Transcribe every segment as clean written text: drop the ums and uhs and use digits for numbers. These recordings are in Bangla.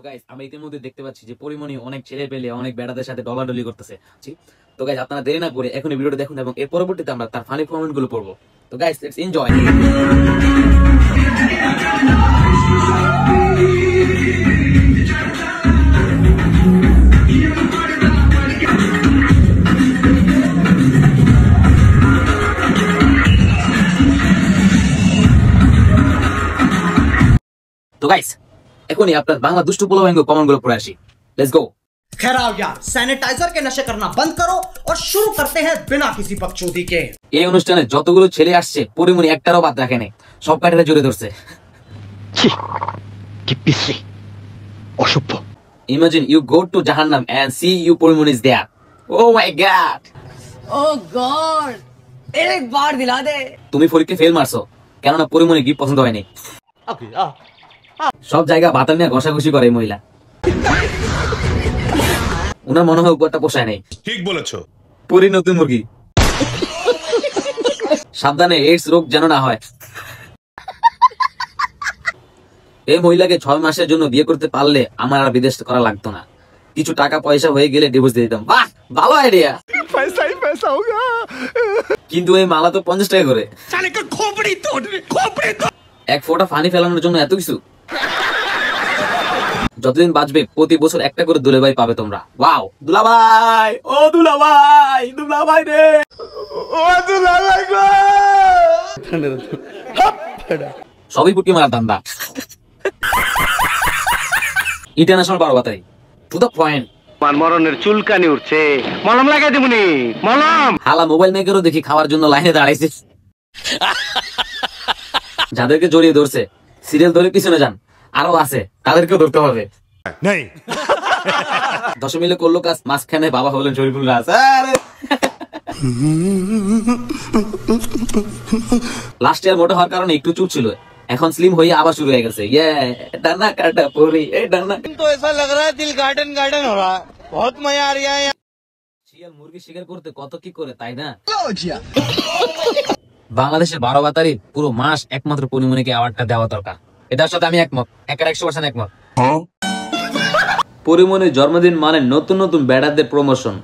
গাইস আমরা ইতিমধ্যে দেখতে পাচ্ছি যে পরিমণি অনেক ছেলে পেলে অনেক বেড়াদের সাথে ডলাডলি করতেছে। তো গাইস আপনারা দেরি না করে এখনই ভিডিওটা দেখুন এবং এর পরবর্তীতে আমরা তার ফানি কমেন্ট গুলো পড়বো। তো গাইস লেটস এনজয়। तो गाइस एखोनी আপনার বাংলা দুষ্টু পোলাপাইন কমেন্ট গুলো পড়ে আসি। Let's go. खैर आओ यार, सैनिटाइजर के नशे करना बंद करो और शुरू करते हैं बिना किसी बकचोदी के। এই অনুষ্ঠানে যতগুলো ছেলে আসছে পরিমণি একটারও বাদ রাখে নাই, সব কাটারে জুড়ে ধরছে। কি পিছলি অসভ্য। Imagine you go to Jahannam and see you Porimoni is there. Oh my god. Oh god. एक बार दिला दे। তুমি পরীক্ষায় ফেল মারছো কেননা পরিমণি গিফট পছন্দ হয়নি। সব জায়গা বাতাল নিয়ে ঘষাঘষি করে মহিলা। উনার মনে হয় উপরটা পোষায় নাই। ঠিক বলেছো। পরি নতুন মুরগি। সাবধানে এইডস রোগ যেন না হয়। এই মহিলাকে 6 মাসের জন্য বিয়ে করতে পারলে আমার আর বিদেশ করা লাগতো না, কিছু টাকা পয়সা হয়ে গেলে ডিভোর্স দিয়ে দিতাম। বাহ ভালো আইডিয়া। পয়সাই পয়সা হোগা। কিন্তু এই মালা তো 50 টাকা করে। সালে কা খোপড়ি তোড়। এক ফোঁটা পানি ফেলানোর জন্য এত কিছু। যতদিন বাঁচবে প্রতি বছর একটা করে দুলাভাই পাবে তোমরা। ওয়াও দুলাভাই, ও দুলাভাই, দুলাভাই রে, ও দুলাভাই গো। সবই পুটকি মারার ধান্দা। ইন্টারন্যাশনাল 12 বাতাই টু দ্য পয়েন্ট। মরণের চুলকানি উঠছে, মলম লাগাই দেবনি। মলম হালা মোবাইল মেকারও দেখি খাওয়ার জন্য লাইনে দাঁড়াইছে। যাদেরকে জড়িয়ে ধরছে সিরিয়াল ধরে পিছনে যান, আরো আছে তাদেরকেও ধরতে হবে। নাই 10 মিলে করলো কাজ, মাঝখানে বাবা হলেন শরীফুল রাজ। লাস্ট ইয়ার মোটা হওয়ার কারণে একটু চুপ ছিল, এখন স্লিম হয়ে আবার শুরু হয়ে গেছে। ডানা কাটা পরি, এই ডানা তো ऐसा लग रहा है दिल गार्डन गार्डन हो रहा है, बहुत मजा आ रहा है। শিয়াল মুরগি শিকার করতে কত কি করে তাই না। বাংলাদেশের 12 বাতারি পুরো মাস একমাত্র পরিমণিকে অ্যাওয়ার্ডটা দেওয়া দরকার। এটার সাথে আমি একমত, 100% একমত। পরিমণির জন্মদিন মানে নতুন নতুন ব্যাটারদের প্রমোশন।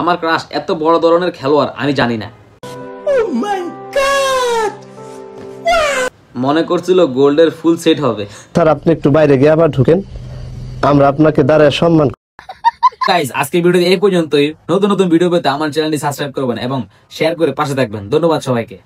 আমার ক্রাশ এত বড় ধরনের খেলোয়াড় আমি জানি না। মনে করছিল গোল্ডের ফুল সেট হবে। স্যার আপনি একটু বাইরে গিয়ে আবার ঢুকেন, আমরা আপনাকে দাঁড়ায় সম্মান। গাইস আজকের ভিডিও এই পর্যন্তই। নতুন নতুন ভিডিও পেতে আমার চ্যানেলটি সাবস্ক্রাইব করবেন এবং শেয়ার করে পাশে থাকবেন। ধন্যবাদ সবাইকে।